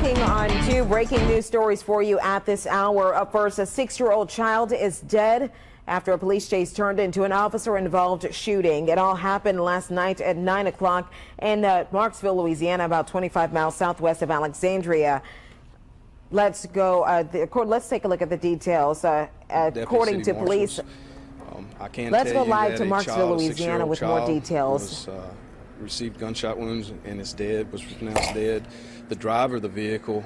Checking on two breaking news stories for you at this hour. Up first, a 6-year-old child is dead after a police chase turned into an officer-involved shooting. It all happened last night at 9 o'clock in Marksville, Louisiana, about 25 miles southwest of Alexandria. Let's go. Let's take a look at the details. According to police, let's go live to Marksville, Louisiana, with more details. Received gunshot wounds and is dead, was pronounced dead. The driver of the vehicle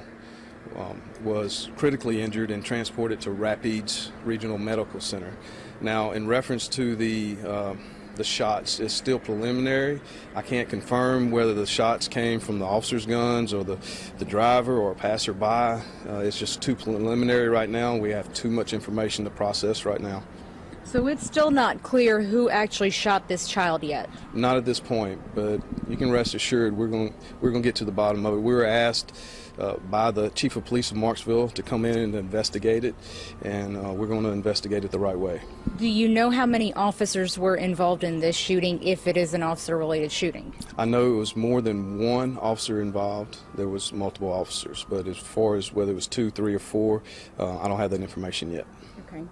was critically injured and transported to Rapides Regional Medical Center. Now, in reference to the shots, it's still preliminary. I can't confirm whether the shots came from the officer's guns or the driver or a passerby. It's just too preliminary right now. We have too much information to process right now. So it's still not clear who actually shot this child yet? Not at this point, but you can rest assured we're going to get to the bottom of it. We were asked by the Chief of Police of Marksville to come in and investigate it, and we're going to investigate it the right way. Do you know how many officers were involved in this shooting, if it is an officer-related shooting? I know it was more than one officer involved. There was multiple officers, but as far as whether it was 2, 3, or 4, I don't have that information yet. Okay.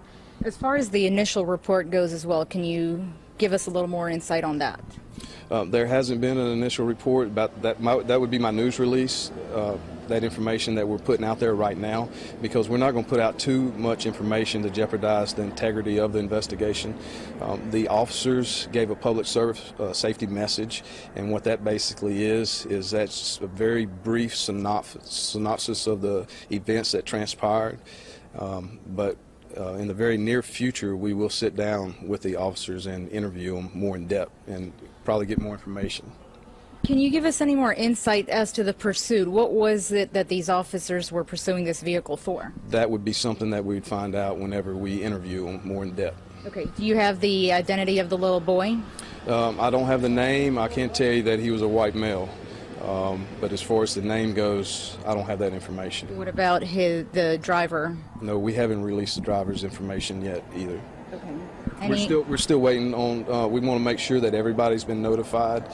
As far as the initial report goes as well, can you give us a little more insight on that? There hasn't been an initial report about that. That would be my news release, that information that we're putting out there right now, because we're not going to put out too much information to jeopardize the integrity of the investigation. The officers gave a public service safety message, and what that basically is that's a very brief synopsis of the events that transpired. But in the very near future, we will sit down with the officers and interview them more in depth and probably get more information. Can you give us any more insight as to the pursuit? What was it that these officers were pursuing this vehicle for? That would be something that we'd find out whenever we interview them more in depth. Okay. Do you have the identity of the little boy? I don't have the name. I can't tell you that he was a white male. But as far as the name goes, I don't have that information. What about the driver? No, we haven't released the driver's information yet either. Okay. We're still waiting on. We want to make sure that everybody's been notified.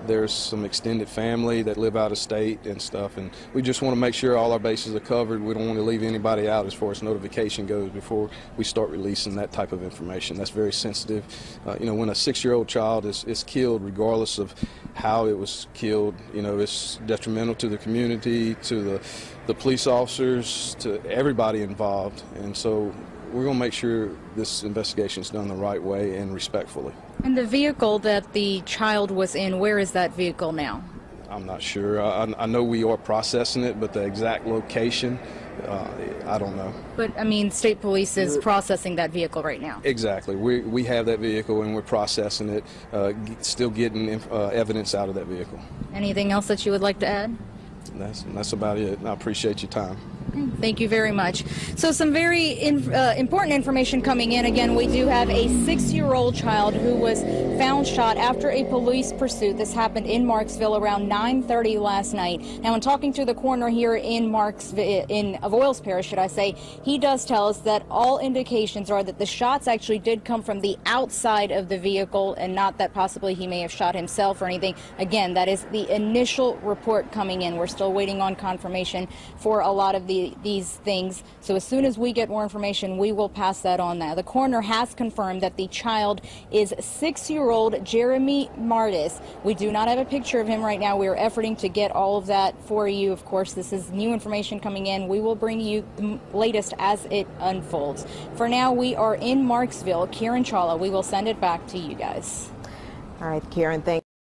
There's some extended family that live out of state and stuff, and we just want to make sure all our bases are covered. We don't want to leave anybody out as far as notification goes before we start releasing that type of information. That's very sensitive. When a 6-year-old child is killed, regardless of how it was killed, it's detrimental to the community, to the police officers, to everybody involved, and so we're going to make sure this investigation is done the right way and respectfully. And the vehicle that the child was in, where is that vehicle now? I'm not sure. I know we are processing it, but the exact location, I don't know. But, State Police is processing that vehicle right now. Exactly. We have that vehicle and we're processing it, still getting evidence out of that vehicle. Anything else that you would like to add? That's about it. I appreciate your time. Thank you very much. So some very important information coming in. Again, we do have a 6-year-old child who was found shot after a police pursuit. This happened in Marksville around 9:30 last night. Now, in talking to the coroner here in Marksville, in Avoyelles Parish, should I say, he does tell us that all indications are that the shots actually did come from the outside of the vehicle and not that possibly he may have shot himself or anything. Again, that is the initial report coming in. We're still waiting on confirmation for a lot of these things. So as soon as we get more information, we will pass that on now. The coroner has confirmed that the child is 6-year-old Jeremy Martis. We do not have a picture of him right now. We are efforting to get all of that for you. Of course, this is new information coming in. We will bring you the latest as it unfolds. For now, we are in Marksville. Karen Chawla, we will send it back to you guys. All right, Karen, thank you.